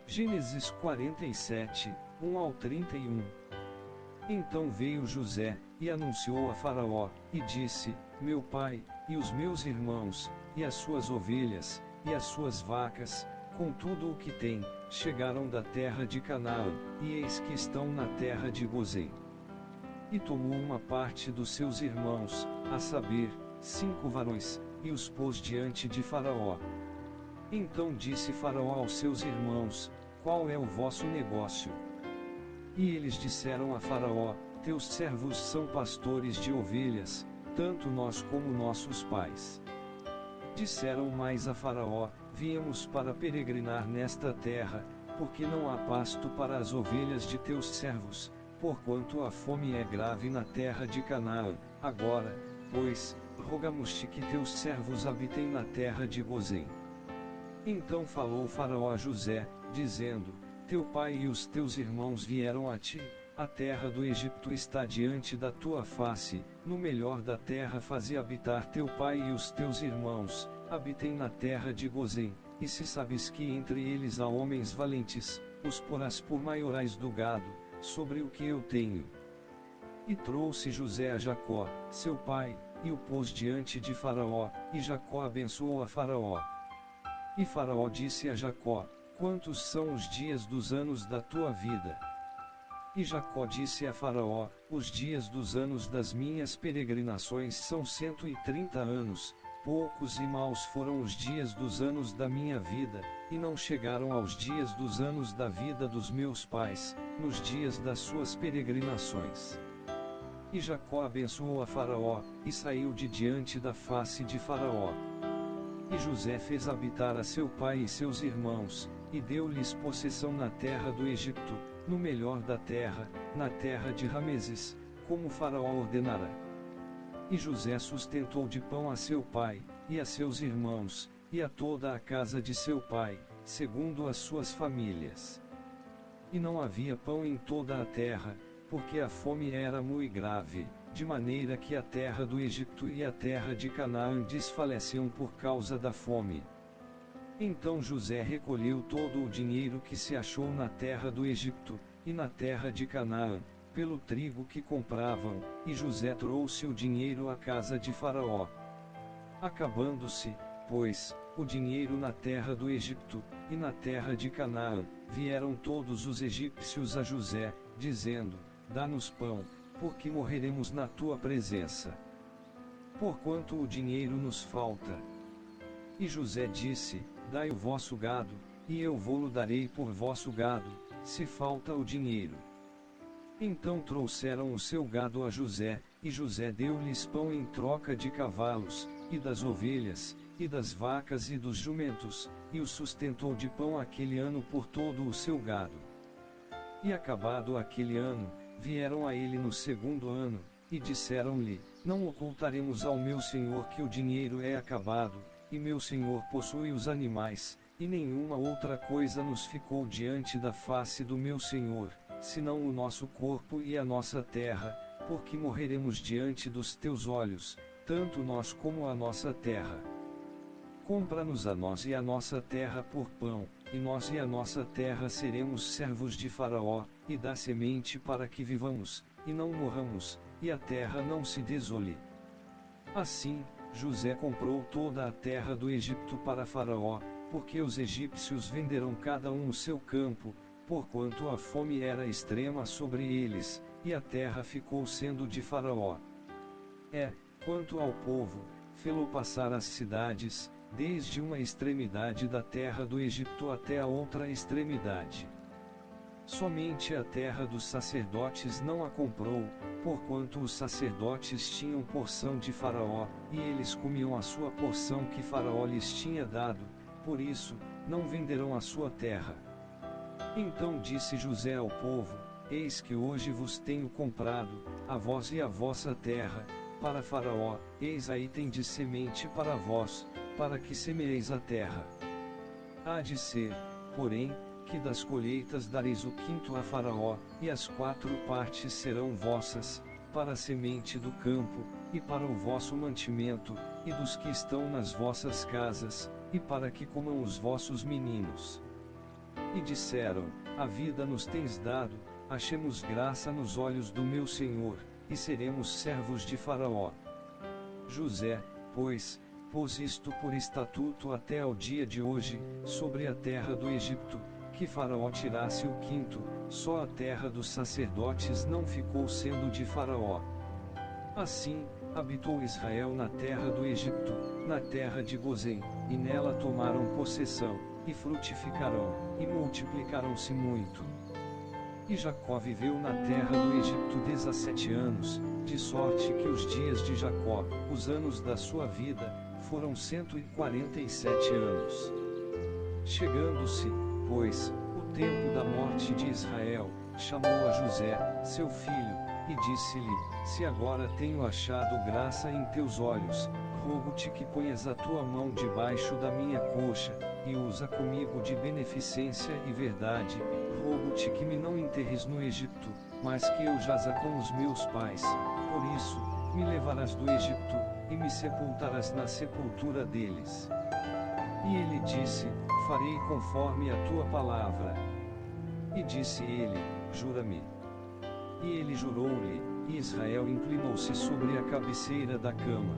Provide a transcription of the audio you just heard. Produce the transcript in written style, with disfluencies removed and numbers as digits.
Gênesis 47, 1 ao 31. Então veio José, e anunciou a Faraó, e disse: Meu pai, e os meus irmãos, e as suas ovelhas, e as suas vacas, com tudo o que tem, chegaram da terra de Canaã, e eis que estão na terra de Gozém. E tomou uma parte dos seus irmãos, a saber, 5 varões, e os pôs diante de Faraó. Então disse Faraó aos seus irmãos: Qual é o vosso negócio? E eles disseram a Faraó: Teus servos são pastores de ovelhas, tanto nós como nossos pais. Disseram mais a Faraó: Viemos para peregrinar nesta terra, porque não há pasto para as ovelhas de teus servos, porquanto a fome é grave na terra de Canaã. Agora, pois, rogamos-te que teus servos habitem na terra de Gozém. Então falou Faraó a José, dizendo: Teu pai e os teus irmãos vieram a ti, a terra do Egito está diante da tua face, no melhor da terra faze habitar teu pai e os teus irmãos, habitem na terra de Gozém, e se sabes que entre eles há homens valentes, os porás por maiorais do gado, sobre o que eu tenho. E trouxe José a Jacó, seu pai, e o pôs diante de Faraó, e Jacó abençoou a Faraó. E Faraó disse a Jacó: Quantos são os dias dos anos da tua vida? E Jacó disse a Faraó: Os dias dos anos das minhas peregrinações são 130 anos, poucos e maus foram os dias dos anos da minha vida, e não chegaram aos dias dos anos da vida dos meus pais, nos dias das suas peregrinações. E Jacó abençoou a Faraó, e saiu de diante da face de Faraó. E José fez habitar a seu pai e seus irmãos, e deu-lhes possessão na terra do Egito, no melhor da terra, na terra de Rameses, como Faraó ordenara. E José sustentou de pão a seu pai, e a seus irmãos, e a toda a casa de seu pai, segundo as suas famílias. E não havia pão em toda a terra, porque a fome era muito grave, de maneira que a terra do Egito e a terra de Canaã desfaleciam por causa da fome. Então José recolheu todo o dinheiro que se achou na terra do Egito, e na terra de Canaã, pelo trigo que compravam, e José trouxe o dinheiro à casa de Faraó. Acabando-se, pois, o dinheiro na terra do Egito, e na terra de Canaã, vieram todos os egípcios a José, dizendo: Dá-nos pão, porque morreremos na tua presença. Porquanto o dinheiro nos falta. E José disse: Dai o vosso gado, e eu vô-lo darei por vosso gado, se falta o dinheiro. Então trouxeram o seu gado a José, e José deu-lhes pão em troca de cavalos, e das ovelhas, e das vacas e dos jumentos, e o sustentou de pão aquele ano por todo o seu gado. E acabado aquele ano, vieram a ele no segundo ano, e disseram-lhe: Não ocultaremos ao meu senhor que o dinheiro é acabado, e meu senhor possui os animais, e nenhuma outra coisa nos ficou diante da face do meu senhor, senão o nosso corpo e a nossa terra, porque morreremos diante dos teus olhos, tanto nós como a nossa terra. Compra-nos a nós e a nossa terra por pão, e nós e a nossa terra seremos servos de Faraó, e dá semente para que vivamos, e não morramos, e a terra não se desole. Assim, José comprou toda a terra do Egito para Faraó, porque os egípcios venderam cada um o seu campo, porquanto a fome era extrema sobre eles, e a terra ficou sendo de Faraó. Quanto ao povo, fê-lo passar as cidades, desde uma extremidade da terra do Egito até a outra extremidade. Somente a terra dos sacerdotes não a comprou, porquanto os sacerdotes tinham porção de Faraó, e eles comiam a sua porção que Faraó lhes tinha dado, por isso, não venderão a sua terra. Então disse José ao povo: Eis que hoje vos tenho comprado, a vós e a vossa terra, para Faraó, eis aí tendes semente para vós, para que semeeis a terra. Há de ser, porém, que das colheitas dareis o quinto a Faraó, e as 4 partes serão vossas, para a semente do campo, e para o vosso mantimento, e dos que estão nas vossas casas, e para que comam os vossos meninos. e disseram: a vida nos tens dado, achemos graça nos olhos do meu senhor, e seremos servos de Faraó. José, pois, pôs isto por estatuto até ao dia de hoje, sobre a terra do Egito, que Faraó tirasse o quinto, só a terra dos sacerdotes não ficou sendo de Faraó. Assim, habitou Israel na terra do Egito, na terra de Gozém, e nela tomaram possessão, e frutificarão, e multiplicaram-se muito. E Jacó viveu na terra do Egito 17 anos, de sorte que os dias de Jacó, os anos da sua vida, foram 147 anos. Chegando-se, pois, o tempo da morte de Israel, chamou a José, seu filho, e disse-lhe: se agora tenho achado graça em teus olhos, rogo-te que ponhas a tua mão debaixo da minha coxa, e usa comigo de beneficência e verdade, rogo-te que me não enterres no Egito, mas que eu jaza com os meus pais, por isso, me levarás do Egito, e me sepultarás na sepultura deles. E ele disse: farei conforme a tua palavra. E disse ele: jura-me. E ele jurou-lhe, e Israel inclinou-se sobre a cabeceira da cama.